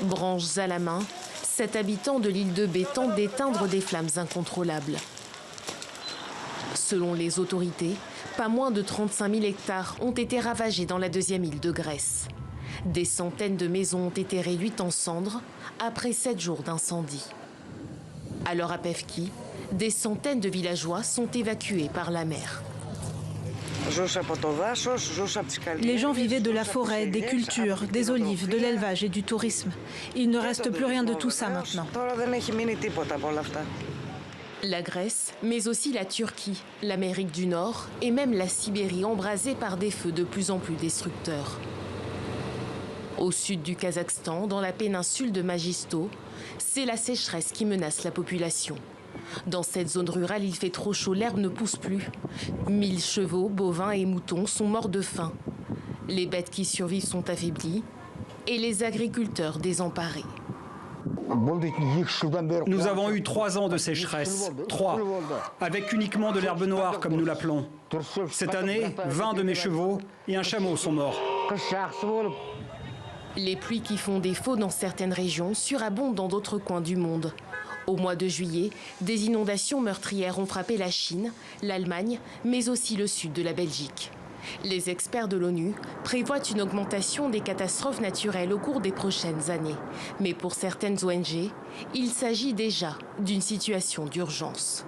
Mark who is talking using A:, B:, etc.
A: Branches à la main, 7 habitants de l'île de Bé tentent d'éteindre des flammes incontrôlables. Selon les autorités, pas moins de 35 000 hectares ont été ravagés dans la deuxième île de Grèce. Des centaines de maisons ont été réduites en cendres après 7 jours d'incendie. Alors à Pevki, des centaines de villageois sont évacués par la mer.
B: Les gens vivaient de la forêt, des cultures, des olives, de l'élevage et du tourisme. Il ne reste plus rien de tout ça maintenant.
A: La Grèce, mais aussi la Turquie, l'Amérique du Nord et même la Sibérie embrasée par des feux de plus en plus destructeurs. Au sud du Kazakhstan, dans la péninsule de Magisto, c'est la sécheresse qui menace la population. Dans cette zone rurale, il fait trop chaud, l'herbe ne pousse plus. 1000 chevaux, bovins et moutons sont morts de faim. Les bêtes qui survivent sont affaiblies et les agriculteurs désemparés.
C: Nous avons eu 3 ans de sécheresse, 3, avec uniquement de l'herbe noire comme nous l'appelons. Cette année, 20 de mes chevaux et un chameau sont morts.
A: Les pluies qui font défaut dans certaines régions surabondent dans d'autres coins du monde. Au mois de juillet, des inondations meurtrières ont frappé la Chine, l'Allemagne, mais aussi le sud de la Belgique. Les experts de l'ONU prévoient une augmentation des catastrophes naturelles au cours des prochaines années. Mais pour certaines ONG, il s'agit déjà d'une situation d'urgence.